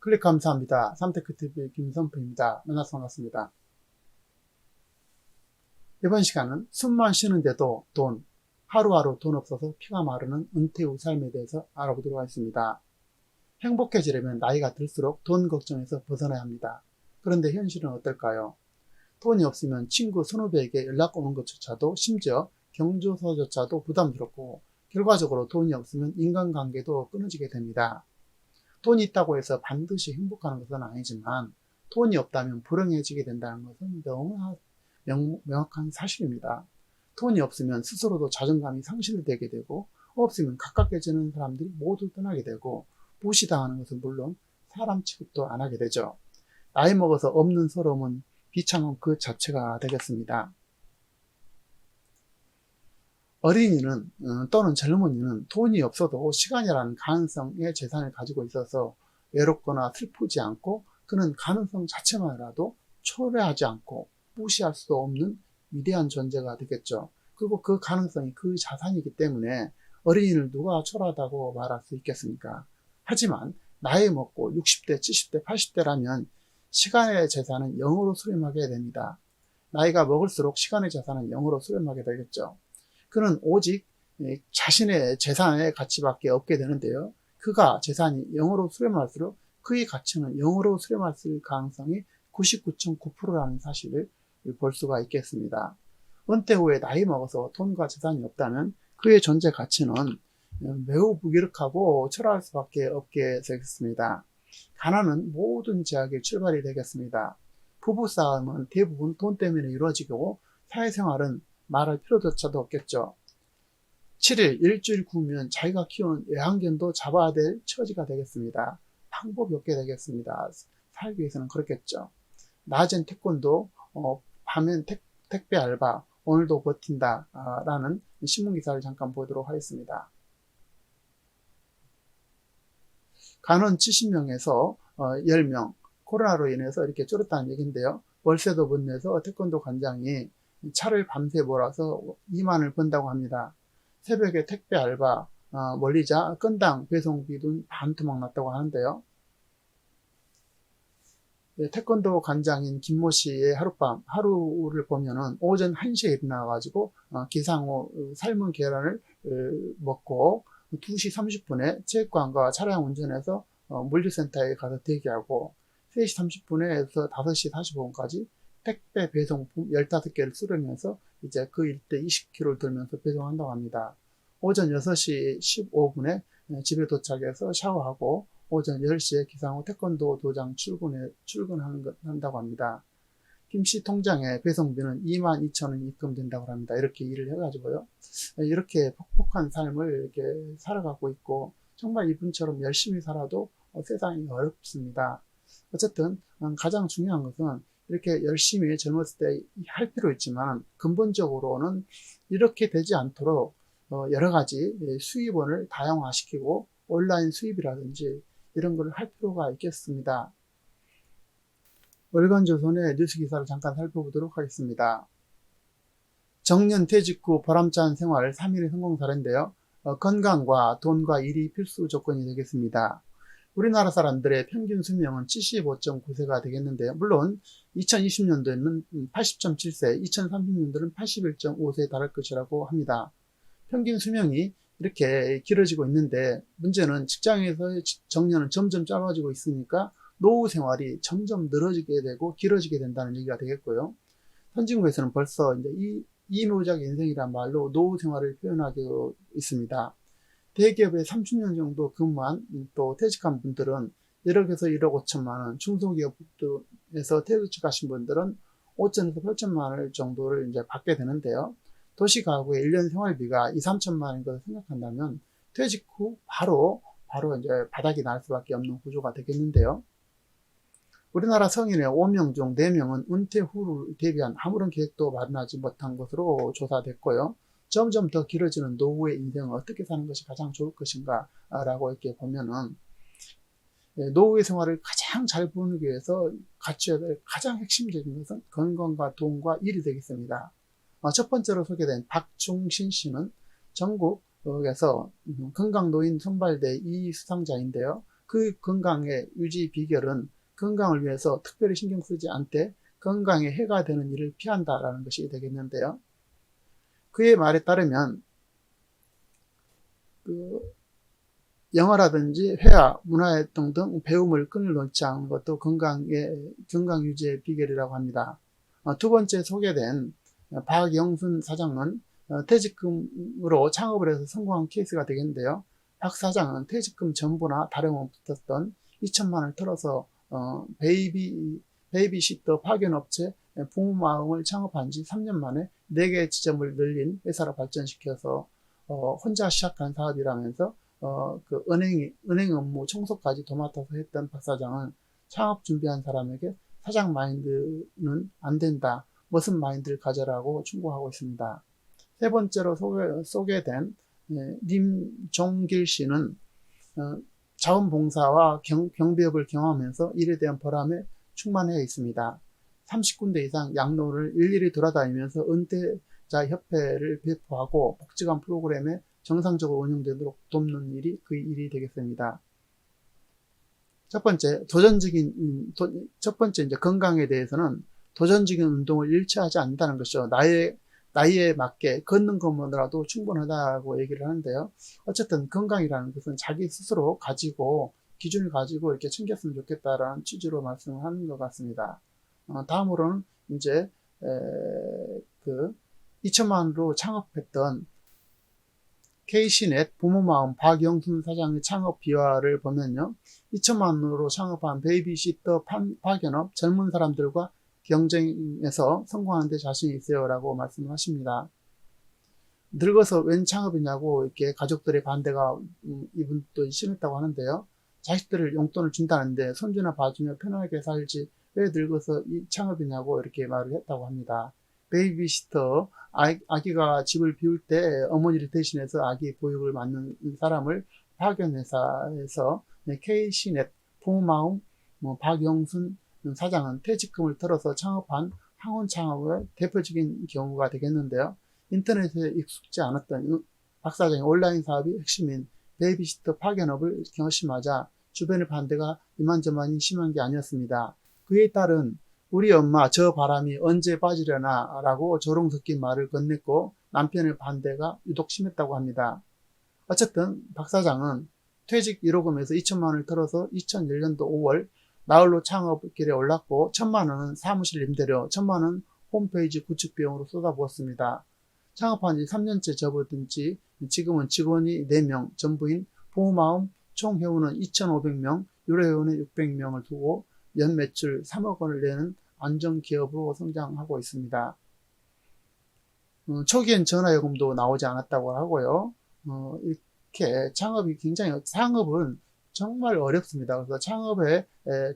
클릭 감사합니다. 삼테크TV 김선표입니다. 만나서 반갑습니다. 이번 시간은 숨만 쉬는데도 돈, 하루하루 돈 없어서 피가 마르는 은퇴 후 삶에 대해서 알아보도록 하겠습니다. 행복해지려면 나이가 들수록 돈 걱정에서 벗어나야 합니다. 그런데 현실은 어떨까요? 돈이 없으면 친구 선후배에게 연락 오는 것조차도, 심지어 경조사조차도 부담스럽고, 결과적으로 돈이 없으면 인간관계도 끊어지게 됩니다. 돈이 있다고 해서 반드시 행복한 것은 아니지만, 돈이 없다면 불행해지게 된다는 것은 너무나 명확한 사실입니다. 돈이 없으면 스스로도 자존감이 상실되게 되고, 없으면 가깝게지는 사람들이 모두 떠나게 되고, 무시당하는 것은 물론 사람 취급도 안 하게 되죠. 나이 먹어서 없는 서러움은 비참함 그 자체가 되겠습니다. 어린이는 또는 젊은이는 돈이 없어도 시간이라는 가능성의 재산을 가지고 있어서 외롭거나 슬프지 않고, 그는 가능성 자체만이라도 초래하지 않고 무시할 수 없는 위대한 존재가 되겠죠. 그리고 그 가능성이 그 자산이기 때문에 어린이를 누가 초라하다고 말할 수 있겠습니까? 하지만 나이 먹고 60대, 70대, 80대라면 시간의 재산은 0으로 수렴하게 됩니다. 나이가 먹을수록 시간의 재산은 0으로 수렴하게 되겠죠. 그는 오직 자신의 재산의 가치밖에 없게 되는데요. 그가 재산이 0으로 수렴할수록 그의 가치는 0으로 수렴할 가능성이 99.9%라는 사실을 볼 수가 있겠습니다. 은퇴 후에 나이 먹어서 돈과 재산이 없다면 그의 존재 가치는 매우 무기력하고 초라할 수밖에 없게 되겠습니다. 가난은 모든 제약의 출발이 되겠습니다. 부부싸움은 대부분 돈 때문에 이루어지고, 사회생활은 말할 필요조차도 없겠죠. 7일, 일주일 구우면 자기가 키우는 애완견도 잡아야 될 처지가 되겠습니다. 방법이 없게 되겠습니다. 살기 위해서는 그렇겠죠. 낮엔 태권도, 밤엔 택배 알바, 오늘도 버틴다 라는 신문기사를 잠깐 보도록 하겠습니다. 간원 70명에서 10명, 코로나로 인해서 이렇게 줄었다는 얘기인데요. 월세도 못 내서 태권도 관장이 차를 밤새 몰아서 2만을 번다고 합니다. 새벽에 택배 알바 멀리자 건당 배송비 등 반토막 났다고 하는데요. 태권도 관장인 김모 씨의 하루를 보면은 오전 1시에 일어나가지고 기상 후 삶은 계란을 먹고 2시 30분에 체육관과 차량 운전해서 물류센터에 가서 대기하고, 3시 30분에서 5시 45분까지 택배 배송품 15개를 수령해서 이제 그 일대 20km를 돌면서 배송한다고 합니다. 오전 6시 15분에 집에 도착해서 샤워하고 오전 10시에 기상 후 태권도 도장 출근한다고 합니다. 김씨 통장에 배송비는 22,000원이 입금된다고 합니다. 이렇게 일을 해가지고요. 이렇게 퍽퍽한 삶을 이렇게 살아가고 있고, 정말 이분처럼 열심히 살아도 세상이 어렵습니다. 어쨌든 가장 중요한 것은 이렇게 열심히 젊었을 때 할 필요 있지만, 근본적으로는 이렇게 되지 않도록 여러 가지 수입원을 다양화시키고 온라인 수입이라든지 이런 걸 할 필요가 있겠습니다. 월간조선의 뉴스 기사를 잠깐 살펴보도록 하겠습니다. 정년 퇴직 후 보람찬 생활 3일의 성공 사례인데요. 건강과 돈과 일이 필수 조건이 되겠습니다. 우리나라 사람들의 평균 수명은 75.9세가 되겠는데요. 물론 2020년도에는 80.7세, 2030년도는 81.5세에 달할 것이라고 합니다. 평균 수명이 이렇게 길어지고 있는데, 문제는 직장에서의 정년은 점점 짧아지고 있으니까 노후 생활이 점점 늘어지게 되고 길어지게 된다는 얘기가 되겠고요. 선진국에서는 벌써 이제 이노작 인생이란 말로 노후 생활을 표현하고 있습니다. 대기업에 30년 정도 근무한 또 퇴직한 분들은 1억에서 1억 5천만 원, 중소기업에서 퇴직하신 분들은 5천에서 8천만 원 정도를 이제 받게 되는데요. 도시가구의 1년 생활비가 2, 3천만 원인 것을 생각한다면 퇴직 후 바로 이제 바닥이 날 수밖에 없는 구조가 되겠는데요. 우리나라 성인의 5명 중 4명은 은퇴 후를 대비한 아무런 계획도 마련하지 못한 것으로 조사됐고요. 점점 더 길어지는 노후의 인생을 어떻게 사는 것이 가장 좋을 것인가 라고 이렇게 보면은, 노후의 생활을 가장 잘 보내기 위해서 갖춰야 될 가장 핵심적인 것은 건강과 돈과 일이 되겠습니다. 첫 번째로 소개된 박중신 씨는 전국에서 건강노인 선발대 2위 수상자인데요. 그 건강의 유지 비결은 건강을 위해서 특별히 신경 쓰지 않되 건강에 해가 되는 일을 피한다라는 것이 되겠는데요. 그의 말에 따르면 영화라든지 회화, 문화활동 등 배움을 끈을 놓지 않는 것도 건강 유지의 비결이라고 합니다. 두 번째 소개된 박영순 사장은 퇴직금으로 창업을 해서 성공한 케이스가 되겠는데요. 박 사장은 퇴직금 전부나 다름없었던 2천만 원을 털어서 베이비시터 파견업체 부모 마음을 창업한 지 3년 만에 4개 지점을 늘린 회사로 발전시켜서 혼자 시작한 사업이라면서 그 은행 업무 청소까지 도맡아서 했던 박 사장은 창업 준비한 사람에게 사장 마인드는 안 된다. 무슨 마인드를 가져라고 충고하고 있습니다. 세 번째로 소개된 님종길 씨는 자원봉사와 경비업을 경험하면서 일에 대한 보람에 충만해 있습니다. 30군데 이상 양로를 일일이 돌아다니면서 은퇴자 협회를 배포하고 복지관 프로그램에 정상적으로 운영되도록 돕는 일이 그 일이 되겠습니다. 첫 번째 이제 건강에 대해서는 도전적인 운동을 일치하지 않는다는 것이죠. 나이에 맞게 걷는 것만으로도 충분하다고 얘기를 하는데요. 어쨌든 건강이라는 것은 자기 스스로 가지고 기준을 가지고 이렇게 챙겼으면 좋겠다라는 취지로 말씀을 하는 것 같습니다. 다음으로는 이제 2천만 원으로 창업했던 KC넷 부모마음 박영순 사장의 창업 비화를 보면요. 2천만 원으로 창업한 베이비시터 파견업 젊은 사람들과 경쟁에서 성공하는 데 자신이 있어요 라고 말씀을 하십니다. 늙어서 웬 창업이냐고 이렇게 가족들의 반대가 이분도 심했다고 하는데요. 자식들을 용돈을 준다는데 손주나 봐주며 편하게 살지 왜 늙어서 이 창업이냐고 이렇게 말을 했다고 합니다. 베이비시터 아기가 집을 비울 때 어머니를 대신해서 아기 보육을 맡는 사람을 파견회사에서 KC넷 부모마음 박영순 사장은 퇴직금을 털어서 창업한 항원 창업의 대표적인 경우가 되겠는데요. 인터넷에 익숙지 않았던 박 사장의 온라인 사업이 핵심인 베이비시터 파견업을 결심하자 주변의 반대가 이만저만이 심한 게 아니었습니다. 그에 따른 우리 엄마 저 바람이 언제 빠지려나 라고 조롱 섞인 말을 건넸고 남편의 반대가 유독 심했다고 합니다. 어쨌든 박 사장은 퇴직 1호금에서 2천만 원을 털어서 2001년도 5월 나홀로 창업길에 올랐고 1천만 원은 사무실 임대료, 1천만 원은 홈페이지 구축 비용으로 쏟아부었습니다. 창업한 지 3년째 접어든 지 지금은 직원이 4명, 전부인 부모마음 총 회원은 2,500명, 유료 회원은 600명을 두고 연 매출 3억 원을 내는 안정기업으로 성장하고 있습니다. 초기엔 전화요금도 나오지 않았다고 하고요. 이렇게 창업은 정말 어렵습니다. 그래서 창업에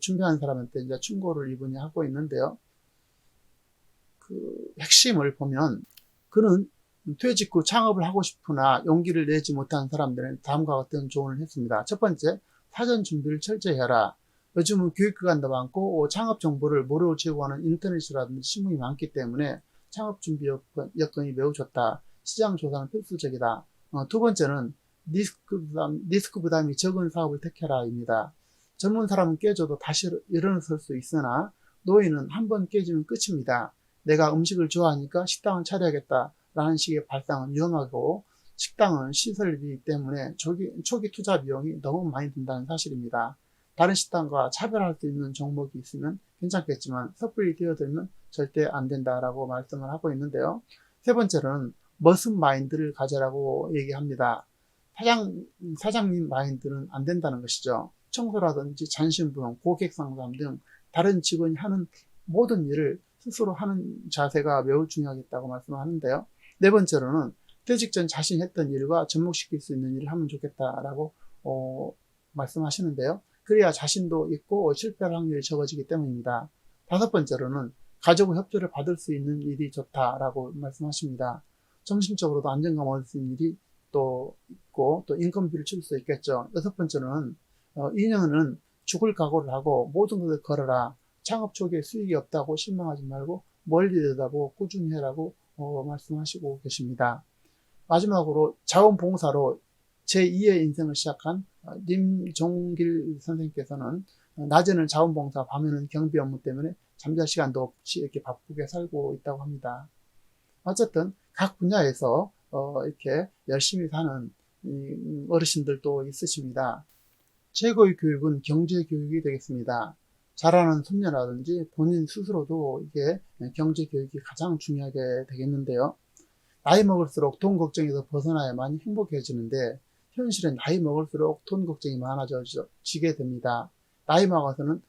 준비하는 사람한테 이제 충고를 이분이 하고 있는데요. 그 핵심을 보면 그는 퇴직 후 창업을 하고 싶으나 용기를 내지 못한 사람들은 다음과 같은 조언을 했습니다. 첫 번째, 사전 준비를 철저히 해라. 요즘은 교육기관도 많고 창업 정보를 무료로 제공하는 인터넷이라든지 신문이 많기 때문에 창업 준비 여건이 매우 좋다. 시장 조사는 필수적이다. 두 번째는 리스크 부담이 적은 사업을 택해라입니다. 젊은 사람은 깨져도 다시 일어설 수 있으나 노인은 한 번 깨지면 끝입니다. 내가 음식을 좋아하니까 식당을 차려야겠다 라는 식의 발상은 위험하고 식당은 시설비 때문에 초기 투자 비용이 너무 많이 든다는 사실입니다. 다른 식당과 차별할 수 있는 종목이 있으면 괜찮겠지만 섣불리 뛰어들면 절대 안 된다라고 말씀을 하고 있는데요. 세 번째로는 머슴 마인드를 가져라고 얘기합니다. 사장님 마인드는 안 된다는 것이죠. 청소라든지 잔심부용, 고객 상담 등 다른 직원이 하는 모든 일을 스스로 하는 자세가 매우 중요하겠다고 말씀하는데요. 네 번째로는 퇴직 전 자신이 했던 일과 접목시킬 수 있는 일을 하면 좋겠다라고 말씀하시는데요. 그래야 자신도 있고 실패할 확률이 적어지기 때문입니다. 다섯 번째로는 가족의 협조를 받을 수 있는 일이 좋다라고 말씀하십니다. 정신적으로도 안정감 얻을 수 있는 일이 또 있고 또 인건비를 줄 수 있겠죠. 여섯 번째로는 2년은 죽을 각오를 하고 모든 것을 걸어라. 창업 초기에 수익이 없다고 실망하지 말고 멀리 내다보고 꾸준히 해라고 말씀하시고 계십니다. 마지막으로 자원봉사로 제2의 인생을 시작한 님종길 선생님께서는 낮에는 자원봉사, 밤에는 경비 업무 때문에 잠잘 시간도 없이 이렇게 바쁘게 살고 있다고 합니다. 어쨌든 각 분야에서 이렇게 열심히 사는 어르신들도 있으십니다. 최고의 교육은 경제교육이 되겠습니다. 자라는 손녀라든지 본인 스스로도 이게 경제교육이 가장 중요하게 되겠는데요. 나이 먹을수록 돈 걱정에서 벗어나야만 행복해지는데 현실은 나이 먹을수록 돈 걱정이 많아지게 됩니다. 나이 먹어서는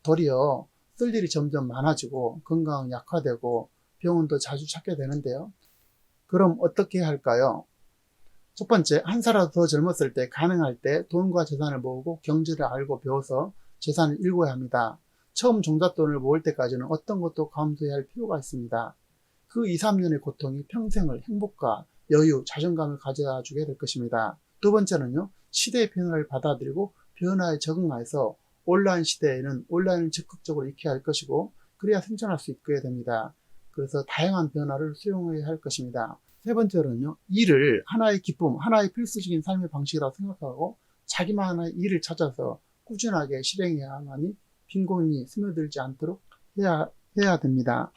도리어 쓸 일이 점점 많아지고 건강은 약화되고 병원도 자주 찾게 되는데요. 그럼 어떻게 해야 할까요? 첫 번째, 한 살이라도 더 젊었을 때 가능할 때 돈과 재산을 모으고 경제를 알고 배워서 재산을 일궈야 합니다. 처음 종잣돈을 모을 때까지는 어떤 것도 감수해야 할 필요가 있습니다. 그 2, 3년의 고통이 평생을 행복과 여유, 자존감을 가져다 주게 될 것입니다. 두 번째는요, 시대의 변화를 받아들이고 변화에 적응해서 온라인 시대에는 온라인을 적극적으로 익혀야 할 것이고 그래야 생존할 수 있게 됩니다. 그래서 다양한 변화를 수용해야 할 것입니다. 세 번째로는요, 일을 하나의 기쁨, 하나의 필수적인 삶의 방식이라고 생각하고 자기만의 일을 찾아서 꾸준하게 실행해야만이 빈곤이 스며들지 않도록 해야 됩니다.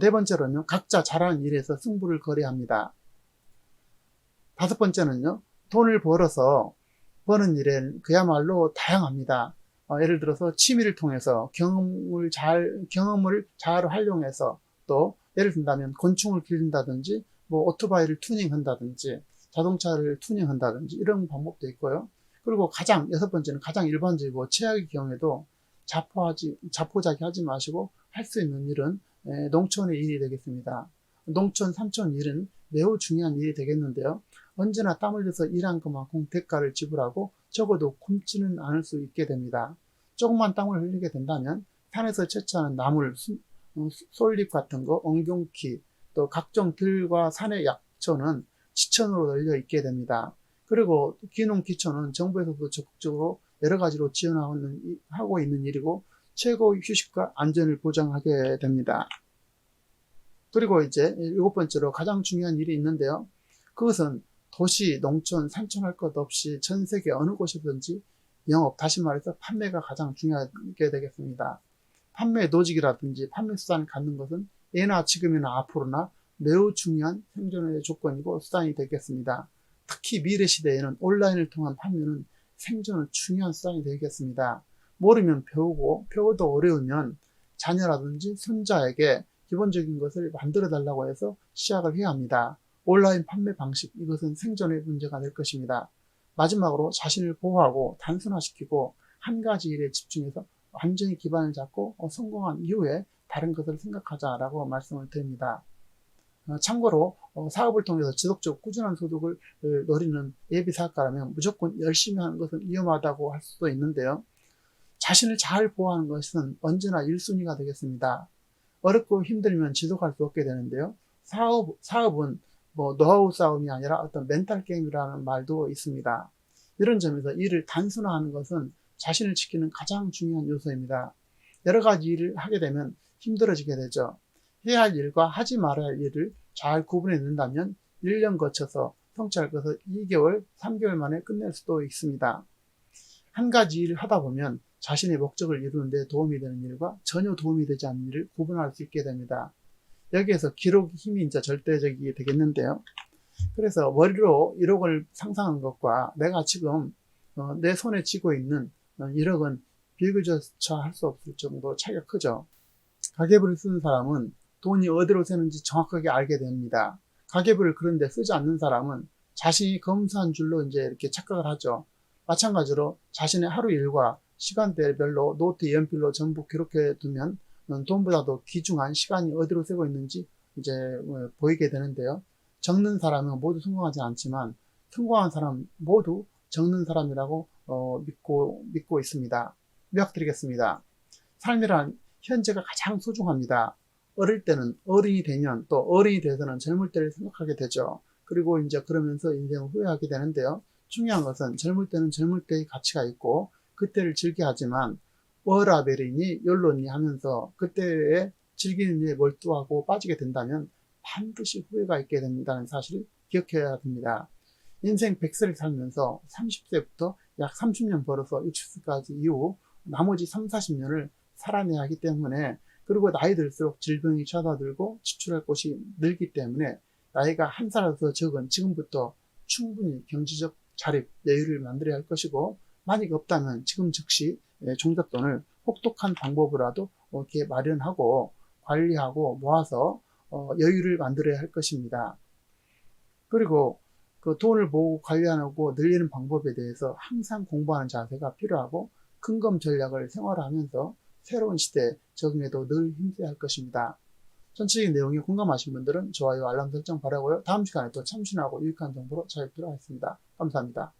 네 번째로는요, 각자 잘하는 일에서 승부를 걸어야 합니다. 다섯 번째는요, 돈을 벌어서 버는 일은 그야말로 다양합니다. 예를 들어서 취미를 통해서 경험을 잘 활용해서 또 예를 든다면 곤충을 기른다든지 뭐 오토바이를 투닝한다든지 자동차를 투닝한다든지 이런 방법도 있고요. 그리고 여섯 번째는 가장 일반적이고 최악의 경우에도 자포자기하지 마시고 할 수 있는 일은 농촌의 일이 되겠습니다. 농촌, 삼촌 일은 매우 중요한 일이 되겠는데요. 언제나 땀 흘려서 일한 것만큼 대가를 지불하고 적어도 굶지는 않을 수 있게 됩니다. 조금만 땀을 흘리게 된다면 산에서 채취하는 나물, 솔잎 같은 거, 엉겅퀴, 또 각종 들과 산의 약초는 지천으로 널려 있게 됩니다. 그리고 귀농귀촌은 정부에서도 적극적으로 여러 가지로 지원하고 있는 일이고 최고의 휴식과 안전을 보장하게 됩니다. 그리고 이제 일곱 번째로 가장 중요한 일이 있는데요. 그것은 도시, 농촌, 산촌 할 것 없이 전 세계 어느 곳이든지 영업, 다시 말해서 판매가 가장 중요하게 되겠습니다. 판매 노직이라든지 판매 수단을 갖는 것은 예나 지금이나 앞으로나 매우 중요한 생존의 조건이고 수단이 되겠습니다. 특히 미래 시대에는 온라인을 통한 판매는 생존의 중요한 수단이 되겠습니다. 모르면 배우고 배워도 어려우면 자녀라든지 손자에게 기본적인 것을 만들어 달라고 해서 시작을 해야 합니다. 온라인 판매 방식, 이것은 생존의 문제가 될 것입니다. 마지막으로 자신을 보호하고 단순화시키고 한 가지 일에 집중해서 완전히 기반을 잡고 성공한 이후에 다른 것을 생각하자라고 말씀을 드립니다. 참고로 사업을 통해서 지속적으로 꾸준한 소득을 노리는 예비사업가라면 무조건 열심히 하는 것은 위험하다고 할 수도 있는데요. 자신을 잘 보호하는 것은 언제나 1순위가 되겠습니다. 어렵고 힘들면 지속할 수 없게 되는데요. 사업은 노하우 싸움이 아니라 어떤 멘탈 게임이라는 말도 있습니다. 이런 점에서 일을 단순화하는 것은 자신을 지키는 가장 중요한 요소입니다. 여러 가지 일을 하게 되면 힘들어지게 되죠. 해야 할 일과 하지 말아야 할 일을 잘 구분해낸다면 1년 거쳐서 성취할 것을 2개월, 3개월 만에 끝낼 수도 있습니다. 한 가지 일을 하다 보면 자신의 목적을 이루는 데 도움이 되는 일과 전혀 도움이 되지 않는 일을 구분할 수 있게 됩니다. 여기에서 기록의 힘이 이제 절대적이 되겠는데요. 그래서 머리로 1억을 상상한 것과 내가 지금 내 손에 쥐고 있는 1억은 비교조차 할 수 없을 정도 차이가 크죠. 가계부를 쓰는 사람은 돈이 어디로 새는지 정확하게 알게 됩니다. 가계부를 그런데 쓰지 않는 사람은 자신이 검사한 줄로 이제 이렇게 착각을 하죠. 마찬가지로 자신의 하루 일과 시간대별로 노트, 연필로 전부 기록해 두면 돈보다도 귀중한 시간이 어디로 새고 있는지 이제 보이게 되는데요. 적는 사람은 모두 성공하지 않지만 성공한 사람 모두 적는 사람이라고 믿고 있습니다. 요약드리겠습니다. 삶이란 현재가 가장 소중합니다. 어릴 때는 어른이 되면 또 어른이 돼서는 젊을 때를 생각하게 되죠. 그리고 이제 그러면서 인생을 후회하게 되는데요. 중요한 것은 젊을 때는 젊을 때의 가치가 있고 그때를 즐겨하지만 워라벨이니 욜로니 하면서 그때에 즐기는 일에 몰두하고 빠지게 된다면 반드시 후회가 있게 된다는 사실을 기억해야 됩니다. 인생 100세를 살면서 30세부터 약 30년 벌어서 60세까지 이후 나머지 3, 40년을 살아내야 하기 때문에, 그리고 나이 들수록 질병이 찾아들고 지출할 곳이 늘기 때문에 나이가 한 살 더 적은 지금부터 충분히 경제적 자립, 여유를 만들어야 할 것이고, 만약 없다면 지금 즉시 종잣돈을 혹독한 방법으로라도 이렇게 마련하고 관리하고 모아서 여유를 만들어야 할 것입니다. 그리고 그 돈을 모으고 관리하고 늘리는 방법에 대해서 항상 공부하는 자세가 필요하고, 근검 전략을 생활하면서 새로운 시대에 적응에도 늘 힘써야 할 것입니다. 전체적인 내용에 공감하신 분들은 좋아요, 알람 설정 바라고요. 다음 시간에 또 참신하고 유익한 정보로 찾아뵙도록 하겠습니다. 감사합니다.